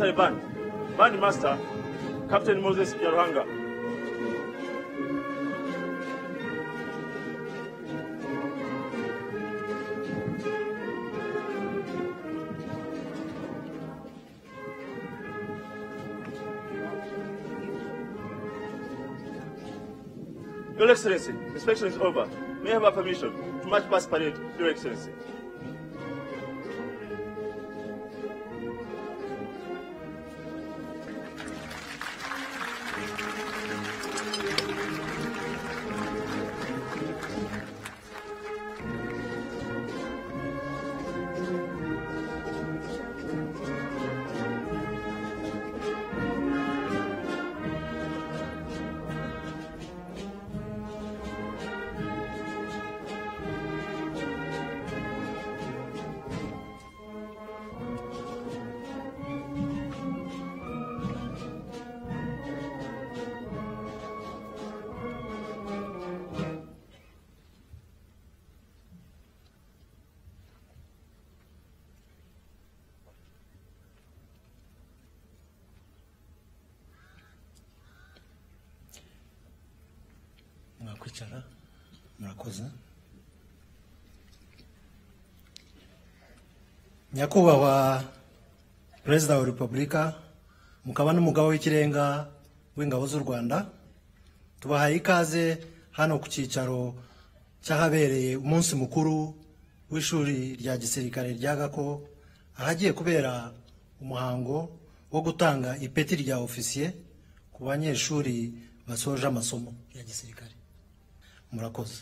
Military Band, Band Master, Captain Moses Nyaruhanga. Your Excellency, inspection is over. May I have a permission to march past parade, Your Excellency? Kwicara murakoze. Nyakubahwa Perezida wa Repubulika, mukaba n'umugaba w'ikirenga w'ingabo z'u Rwanda, tubahaye ikaze hano ku cyicaro cyahabereye umunsi mukuru w'ishuri rya gisirikare rya Gako, ahagiye kubera umuhango wo gutanga ipeti rya ofisiye ku banyeshuri basoje amasomo ya gisirikare. Murakoze.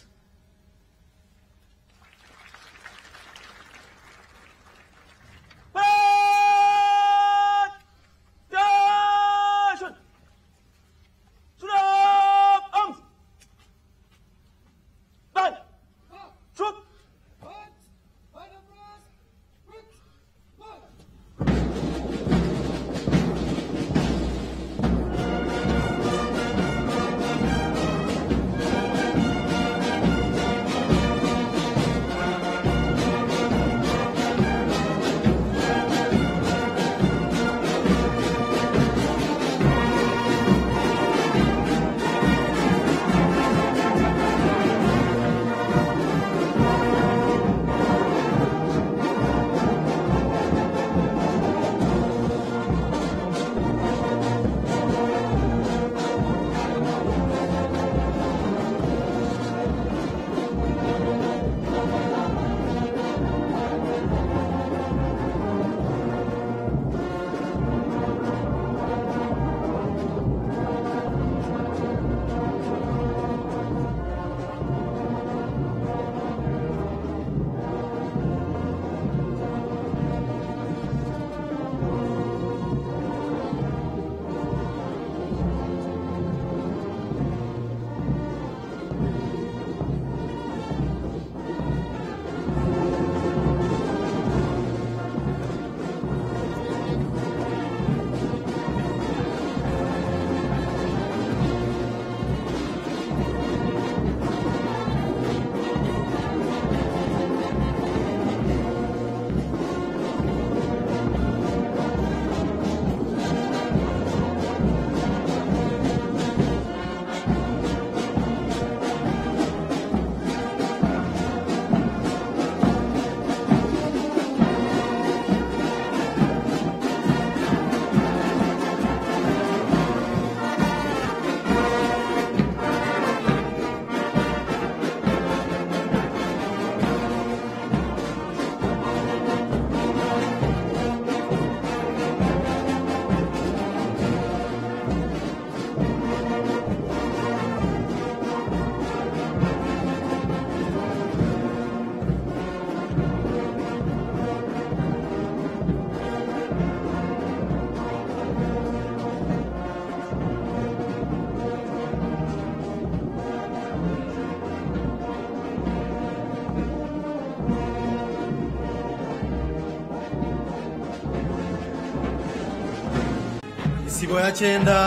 Isibo ya cyenda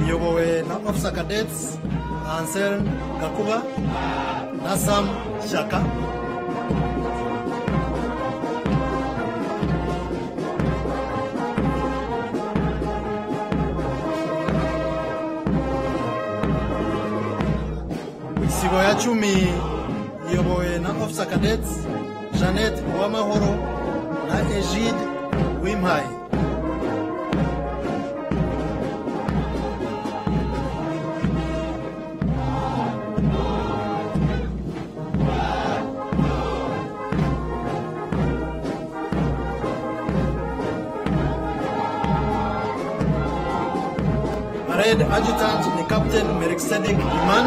iyobowe na Officer Cadets Ansel Gakuba na Sam Shaka. icumi iyobowe na Officer Cadets Jeannette Uwamahoro na Egide Wimpaye. Parade Adjutant ni Captain Melkisedek Iman.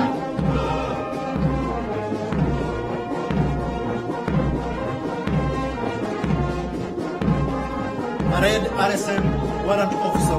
Parade RSM Warrant Officer.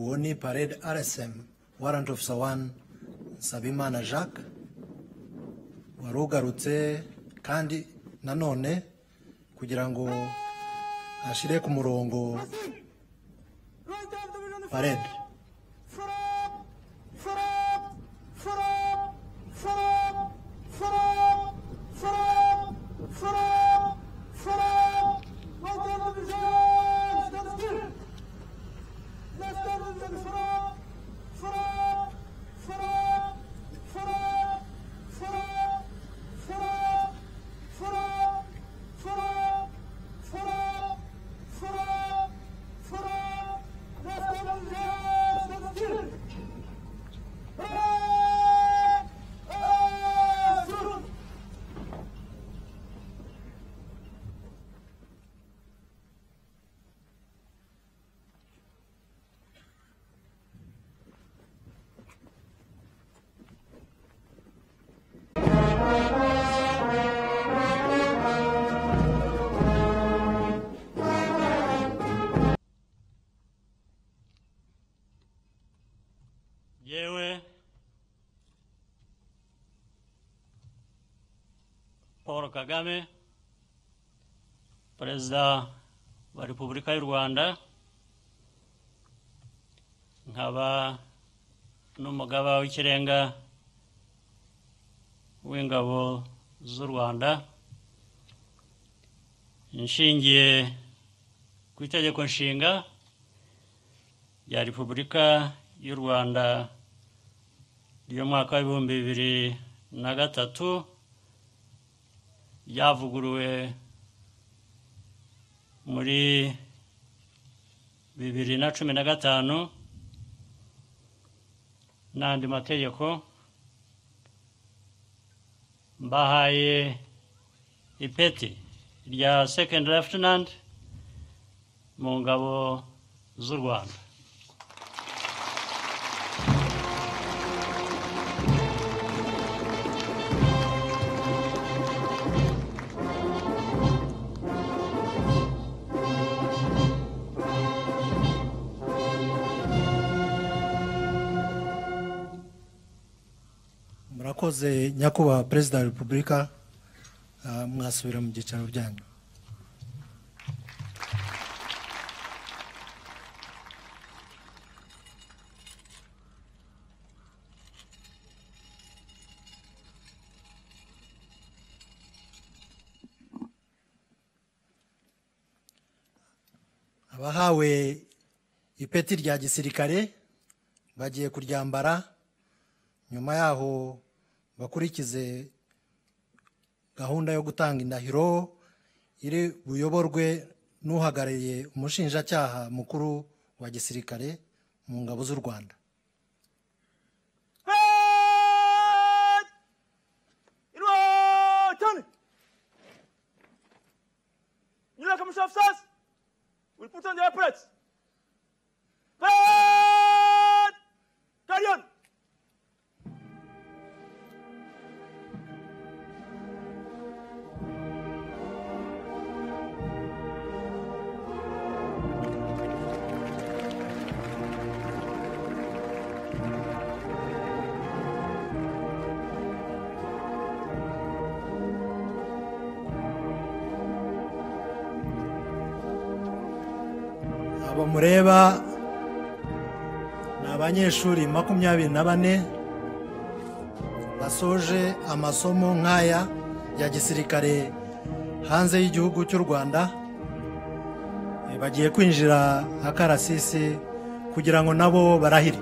Uoni Parade RSM Warrant Officer 1 Nsabimana Jacques warugarutse kandi nanone kugira ngo ashire ku murongo parade. Yewe Paul Kagame, Perezida wa Repubulika y'u Rwanda, nkaba n'umugaba w'ikirenga w'ingabo z'u Rwanda, inshingiye ku itegeko nshinga ya Repubulika y'u Rwanda ry'umwaka wa 2003 yavuguruwe muri 2015 n'andi mategeko, mbahaye ipeti rya Second Lieutenant mu ngabo z'u Rwanda. Murakoze nyakubahwa Perezida wa Repubulika, mwasubira mu byicaro byanyu. abahawe ipeti rya gisirikare bagiye kuryambara, nyuma yaho bakurikize gahunda yo gutanga indahiro iri buyoborwe n'uhagarariye umushinjacyaha mukuru wa gisirikare mu ngabo z'u Rwanda. Officers will put on their aprons. Carry on. Abo mureba ni abanyeshuri 24 basoje amasomo nk'aya ya gisirikare hanze y'igihugu cy'u Rwanda, bagiye kwinjira akarasisi kugira ngo nabo barahire.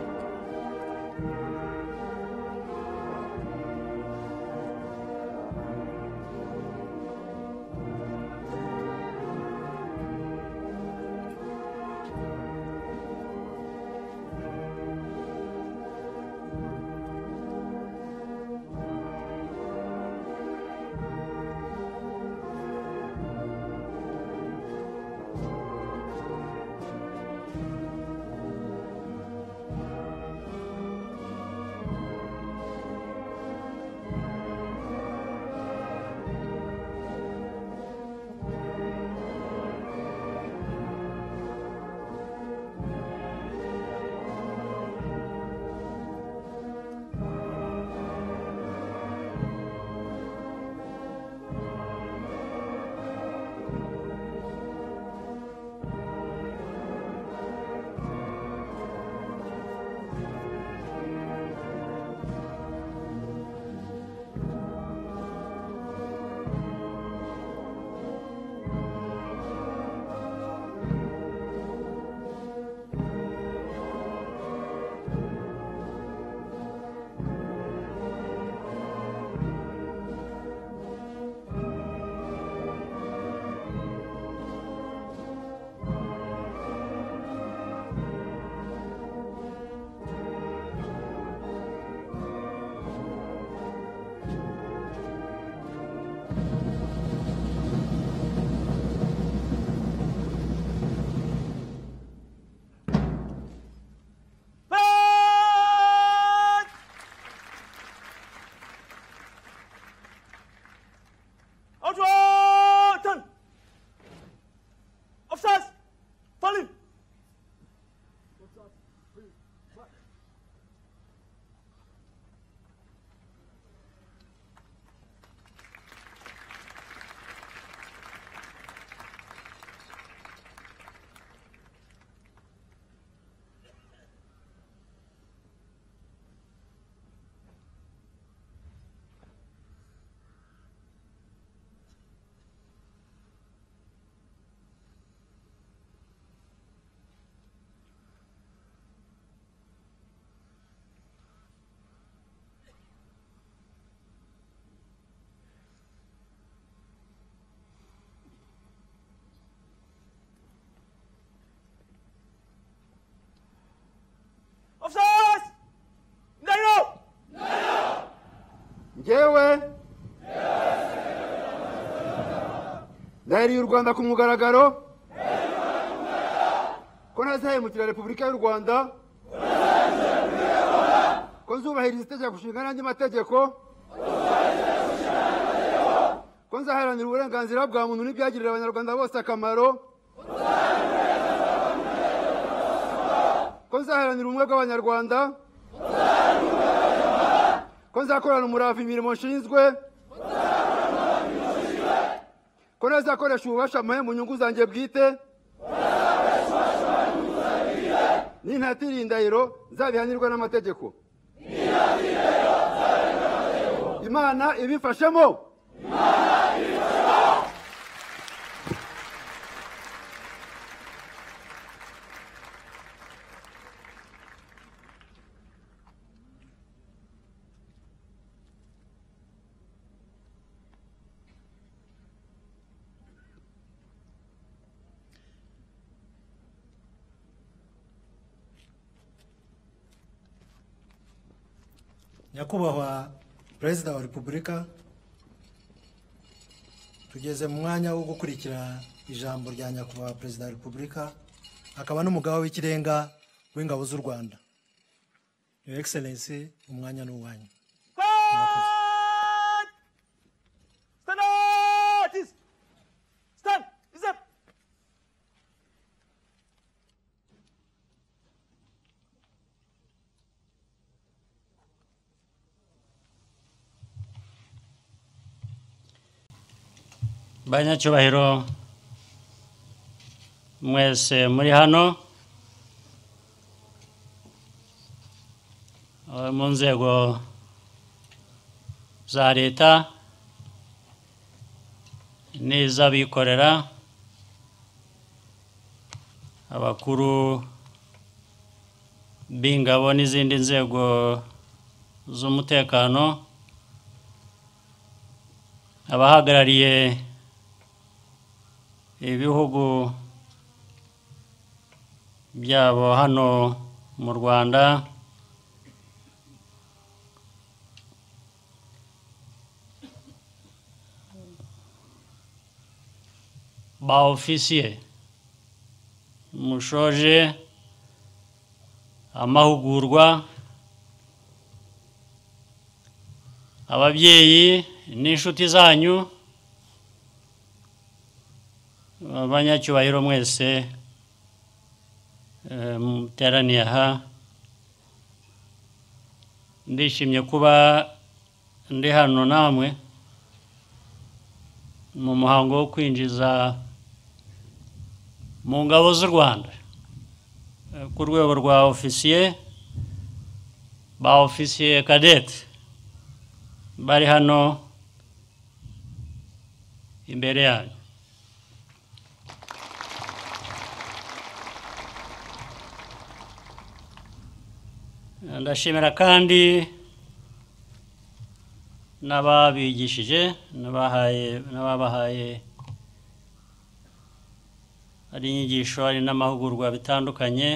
Njyewe ndahiriye u Rwanda ku mugaragaro ko ntazahemukira Repubulika y'u Rwanda, ko nzubahiriza itegeko nshinga n'andi mategeko, ko nzaharanira uburenganzira bwa muntu n'ibyagirira abanyarwanda bose akamaro, ko nzaharanira ubumwe bw'abanyarwanda, ko nzakorana umurava imirimo nshinzwe, ko nzakoresha ububasha mpaye mu nyungu zanjye bwite, n'intatira indahiro nzabihanirwa n'amategeko. Imana ibifashemo. nyakubahwa perezida wa repubulika, tugeze mu mwanya wo gukurikira ijambo rya nyakubahwa perezida wa repubulika akaba n'umugaba w'ikirenga w'ingabo z'u Rwanda. Your Excellency, umwanya ni uwanyu. Stand up! Stand! Is up! Banyacyubahiro mwese muri hano, mu nzego za leta n'iz'abikorera, abakuru b'ingabo n'izindi nzego z'umutekano, abahagarariye ibihugu byabo hano mu Rwanda, ba ofisiye mushoje amahugurwa, ababyeyi n'inshuti zanyu, abanyacyubahiro mwese muteraniye aha, ndishimye kuba ndi hano namwe mu muhango wo kwinjiza mu ngabo z'u Rwanda ku rwego rwa ofisiye, ba ofisiye kadete bari hano imbere yanyu. Ndashimira kandi n'ababigishije, n'ababahaye ari inyigisho, ari n'amahugurwa bitandukanye.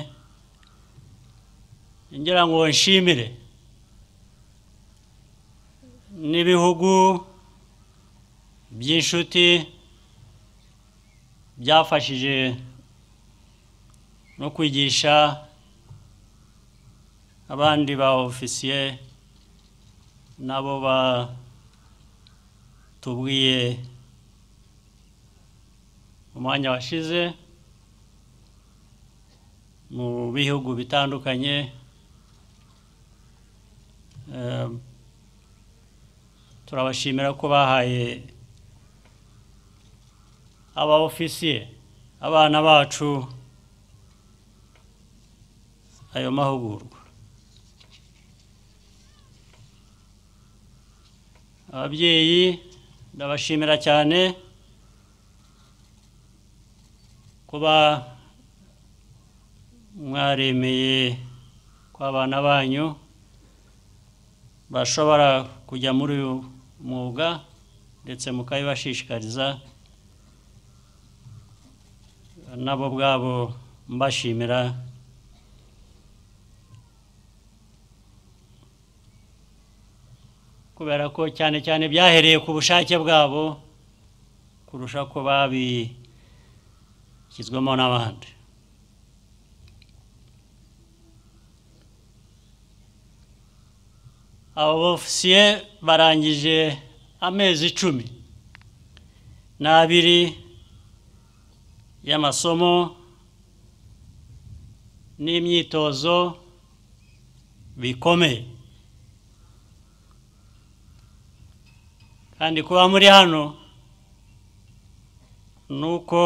Ngira ngo nshimire n'ibihugu by'inshuti byafashije no kwigisha abandi ba ofisiye nabo batubwiye umwanya washize mu bihugu bitandukanye. Turabashimira ko bahaye aba ofisiye, abana bacu, ayo mahugurwa. Ababyeyi ndabashimira cyane kuba mwaremeye ko abana banyu bashobora kujya muri uyu mwuga, ndetse mukabibashishikariza. Nabo bwabo mbashimira kubera ko cyane cyane byahereye ku bushake bwabo kurusha ko babishyizwemo n'abandi. Abo ofisiye barangije amezi 12 y'amasomo n'imyitozo bikomeye, kandi kuba muri hano nuko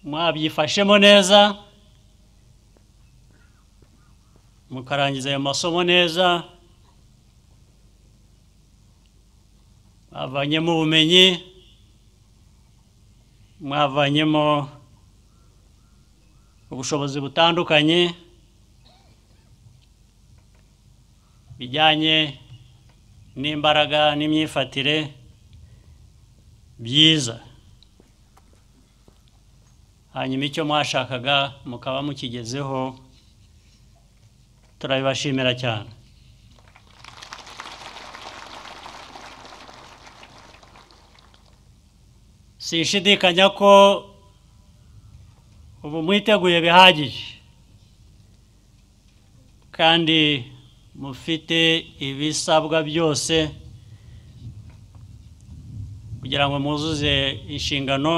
mwabyifashemo neza, mukarangiza ayo masomo neza, mwavanyemo ubumenyi, mwavanyemo ubushobozi butandukanye bijyanye n'imbaraga n'imyifatire byiza. Hanyuma icyo mwashakaga mukaba mukigezeho turabibashimira cyane. Sinshidikanya ko ubu mwiteguye bihagije kandi mufite ibisabwa byose kugira ngo muzuze inshingano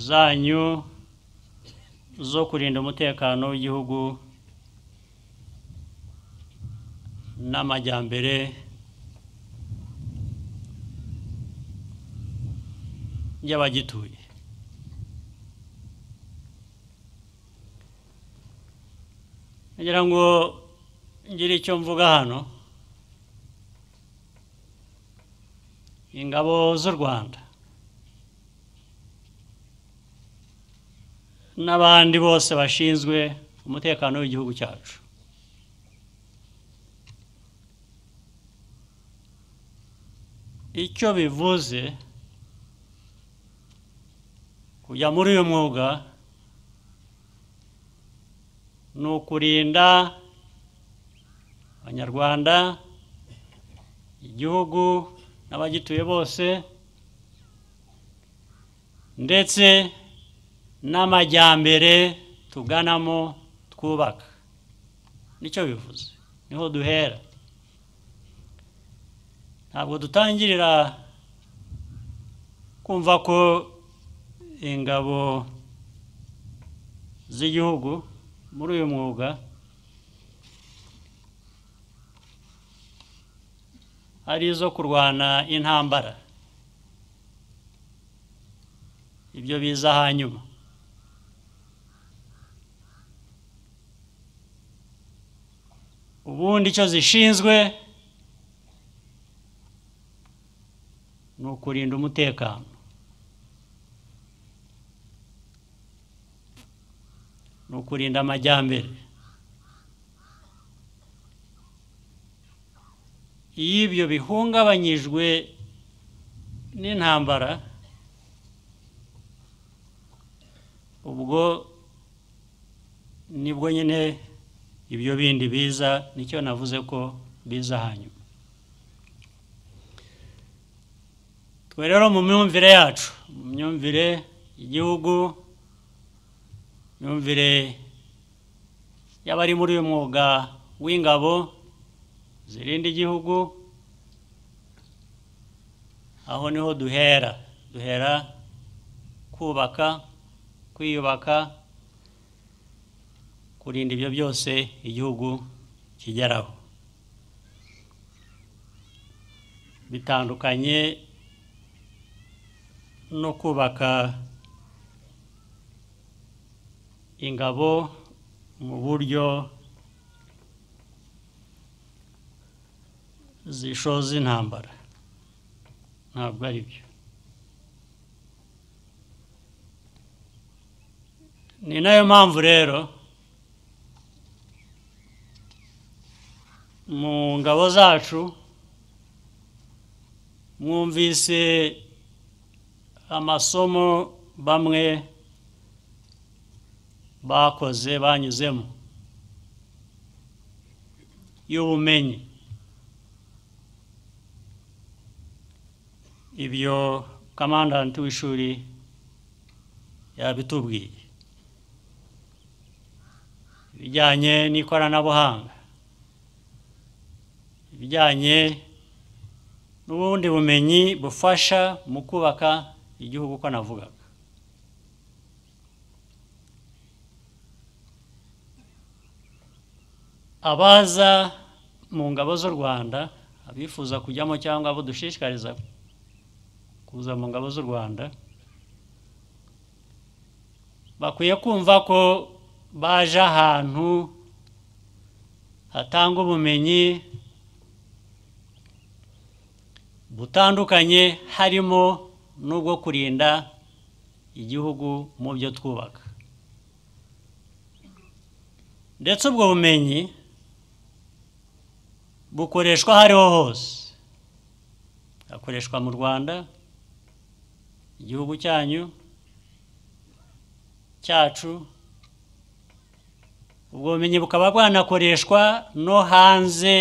zanyu zo kurinda umutekano w'igihugu n'amajyambere y'abagituye. Ngira ngo ngire icyo mvuga hano. Ingabo z'u Rwanda n'abandi bose bashinzwe umutekano w'igihugu cyacu icyo bivuze kujya muri uyu mwuga ni ukurinda abanyarwanda, igihugu n'abagituye bose, ndetse n'amajyambere tuganamo twubaka. Nicyo bivuze, niho duhera. Ntabwo dutangirira kumva ko ingabo z'igihugu muri uyu mwuga ari izo kurwana intambara. Ibyo biza hanyuma. Ubundi icyo zishinzwe ni ukurinda umutekano, ni ukurinda amajyambere. Iyo ibyo bihungabanyijwe n'intambara, ubwo nibwo nyine ibyo bindi biza. Nicyo navuze ko biza hanyuma. Twe rero mu myumvire yacu, mu myumvire y'igihugu, myumvire y'abari muri uyu mwuga w'ingabo zirinda igihugu, aho niho duhera kubaka, kwiyubaka, kurinda ibyo byose igihugu kigeraho. Bitandukanye no kubaka ingabo mu buryo zishoza intambara. Ntabwo ari byo. Ni nayo mpamvu rero mu ngabo zacu mwumvise amasomo bamwe bakoze banyuzemo y'ubumenyi. Ibyo kamandanti w'ishuri yabitubwiye, ibijyanye n'ikoranabuhanga, ibijyanye n'ubundi bumenyi bufasha mu kubaka igihugu uko navugaga. Abaza mu ngabo z'u Rwanda, abifuza kujyamo cyangwa abo dushishikariza kuza mu ngabo z'u Rwanda, bakwiye kumva ko baje ahantu hatanga ubumenyi butandukanye, harimo n'ubwo kurinda igihugu mu byo twubaka. Ndetse ubwo bumenyi bukoreshwa aho ariho hose. Bukoreshwa mu Rwanda, igihugu cyanyu, cyacu, ubwo bumenyi bukaba bwanakoreshwa no hanze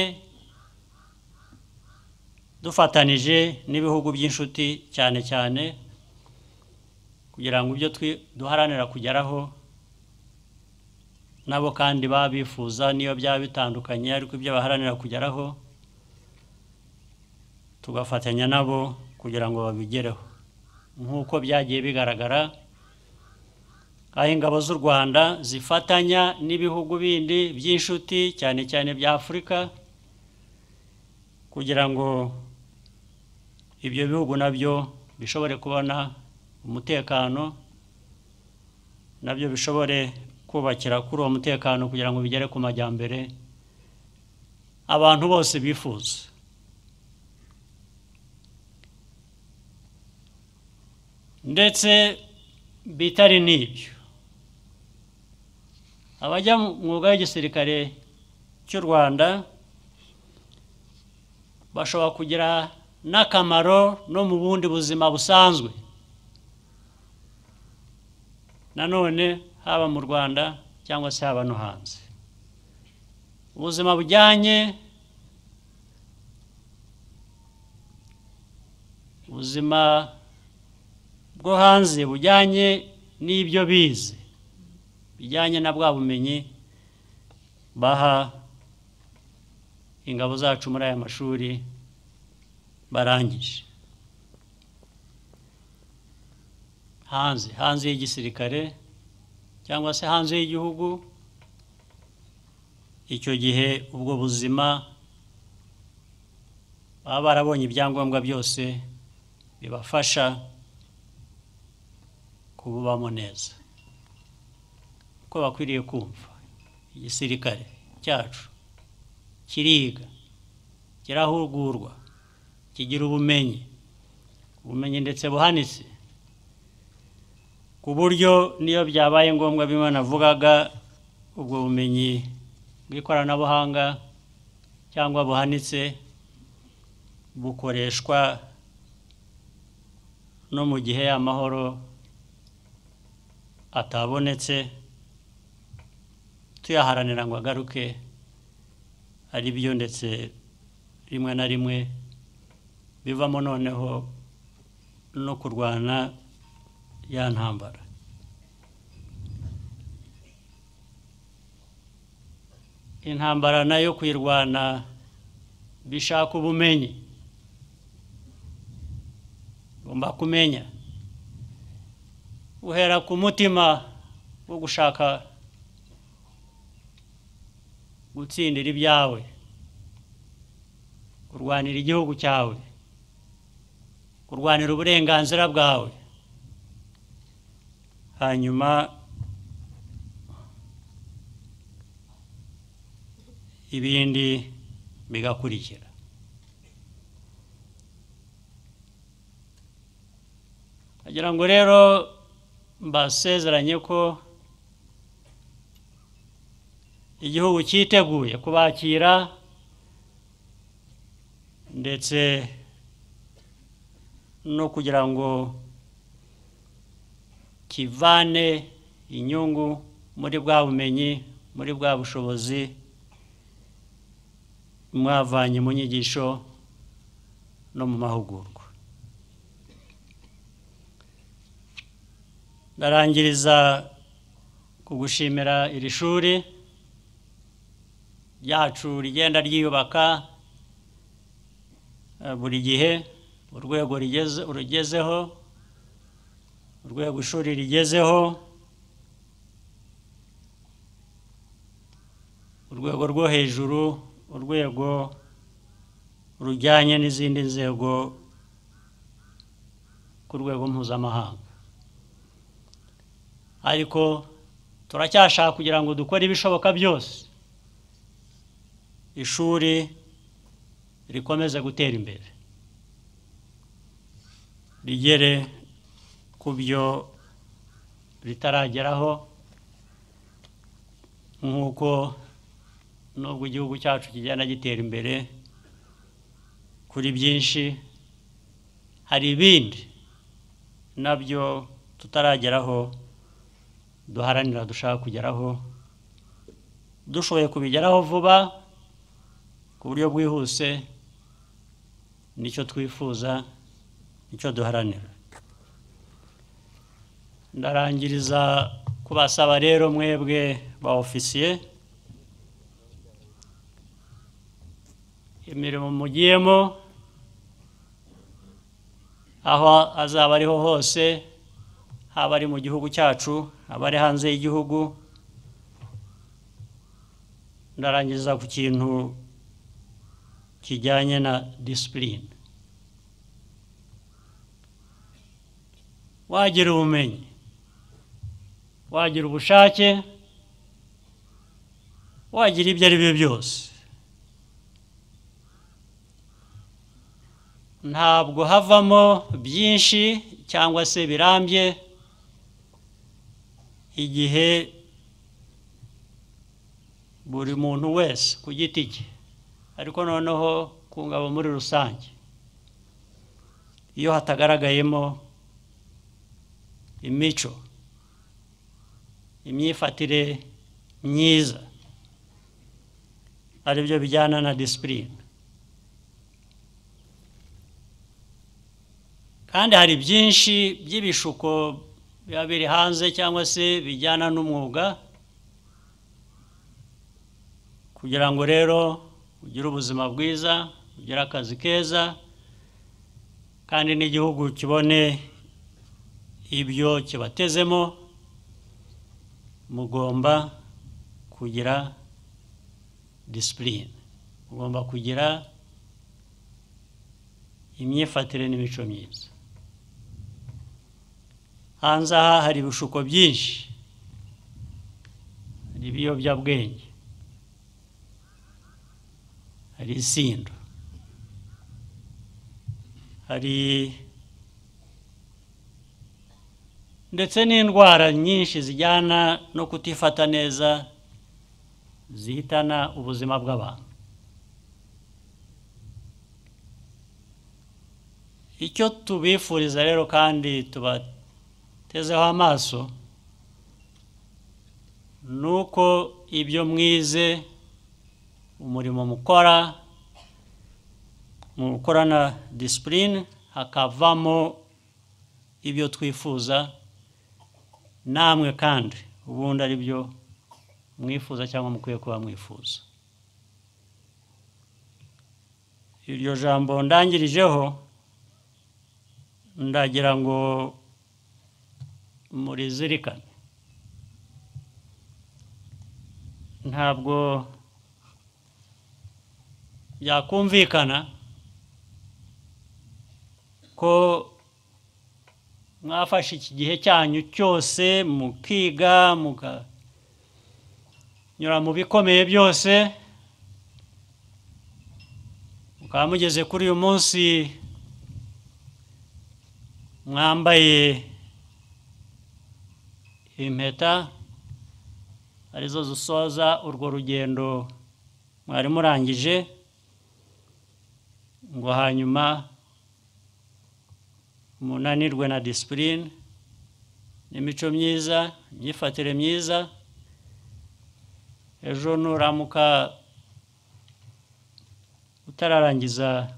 dufatanije n'ibihugu by'inshuti cyane cyane kugira ngo ibyo duharanira kugeraho nabo kandi babifuza niyo byaba bitandukanye ariko ibyo baharanira kugeraho tugafatanya nabo kugira ngo babigereho nk'uko byagiye bigaragara aho ingabo z'u Rwanda zifatanya n'ibihugu bindi by'inshuti cyane cyane bya Afurika kugira ngo ibyo bihugu nabyo bishobore kubona umutekano nabyo bishobore kubakira kuri uwo mutekano kugira ngo bigere ku majyambere abantu bose bifuza. Ndetse bitari n'ibyo abajya mu mwuga w'igisirikare cy'u Rwanda bashobora kugira n'akamaro no mu bundi buzima busanzwe nanone haba mu Rwanda cyangwa se haba no hanze. Ubuzima bujyanye ubuzima bwo hanze bujyanye n'ibyo bize bijyanye na bwa bumenyi baha ingabo zacu muri aya mashuri barangije hanze y'igisirikare cyangwa se hanze y'igihugu. Icyo gihe ubwo buzima baba barabonye ibyangombwa byose bibafasha kububamo neza ko bakwiriye kumva igisirikare cyacu kiriga kirahugurwa kigira ubumenyi ndetse buhanitse ku buryo niyo byabaye ngombwa bimwe navugaga ubwo bumenyi bw'ikoranabuhanga cyangwa buhanitse bukoreshwa no mu gihe amahoro atabonetse tuyaharanira ngo agaruke ari byo ndetse rimwe na rimwe bivamo noneho no kurwana ya ntambara. Intambara nayo kuyirwana bishaka ubumenyi ugomba kumenya uhera ku mutima wo gushaka gutsindira ibyawe kurwanira igihugu cyawe kurwanira uburenganzira bwawe hanyuma ibindi bigakurikira. Agira ngo rero mbasezeranye ko igihugu cyiteguye kubakira ndetse no kugira ngo kivane inyungu muri bwa bumenyi muri bwa bushobozi mwavanye mu nyigisho no mu mahugurwa. Ndarangiriza kugushimira iri shuri ryacu rigenda ryiyubaka buri gihe urwego rugezeho urwego ishuri rigezeho urwego rwo hejuru urwego rujyanye n'izindi nzego ku rwego mpuzamahanga. Ariko turacyashaka kugira ngo dukore ibishoboka byose ishuri rikomeze gutera imbere rigere ku byo ritarageraho nk'uko nubwo igihugu cyacu kigenda gitera imbere kuri byinshi hari ibindi nabyo tutarageraho duharanira dushaka kugeraho dushoboye kubigeraho vuba ku buryo bwihuse nicyo twifuza, nicyo duharanira. Ndarangiriza kubasaba rero mwebwe ba ofisiye, imirimo mugiyemo aho azaba ariho hose, haba ari mu gihugu cyacu, haba ari hanze y'igihugu, ndarangiza ku kintu kijyanye na discipline. Wagira ubumenyi, wagira ubushake, wagira ibyo ari byo byose, ntabwo havamo byinshi cyangwa se birambye igihe buri muntu wese ku giti cye, ariko noneho ku ngabo muri rusange, iyo hatagaragayemo imico, imyifatire myiza, ari byo bijyana na discipline. Kandi hari byinshi by'ibishuko biba biri hanze cyangwa se bijyana n'umwuga, kugira ngo rero ugire ubuzima bwiza, ugire akazi keza, kandi n'igihugu kibone ibyo kibatezemo, mugomba kugira discipline, mugomba kugira imyifatire n'imico myiza. Hanze aha hari ibishuko byinshi, hari ibiyobyabwenge, hari isindo, hari ndetse n'indwara nyinshi zijyana no kutifata neza zihitana ubuzima bw'abantu. Icyo tubifuriza rero kandi tubatezeho amaso ni uko ibyo mwize, umurimo mukora, mukorana discipline, hakavamo ibyo twifuza namwe kandi ubundi ari byo mwifuza cyangwa mukwiye kuba mwifuza. Iryo jambo ndangirijeho ndagira ngo murizirikane. Ntabwo byakumvikana ko mwafashe iki gihe cyanyu cyose mukiga, mukanyura mu bikomeye byose, mukaba mugeze kuri uyu munsi mwambaye impeta arizo zisoza urwo rugendo mwari murangije, ngo hanyuma munanirwe na discipline n'imico myiza, imyifatire myiza. Ejo nuramuka utararangiza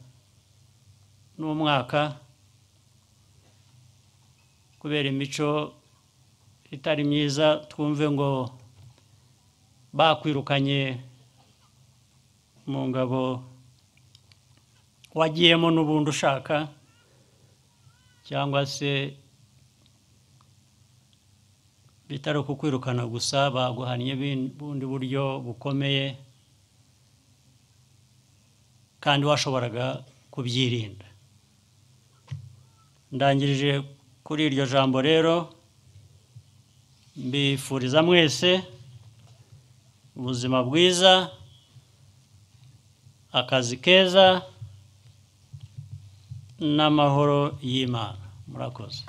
n'umwaka kubera imico itari myiza, twumve ngo bakwirukanye mu ngabo wagiyemo n'ubundi ushaka, cyangwa se bitari kukwirukana gusa, baguhannye bundi buryo bukomeye kandi washoboraga kubyirinda. Ndangirije kuri iryo jambo rero, mbifuriza mwese ubuzima bwiza, akazi keza n'amahoro y'Imana. Murakoze.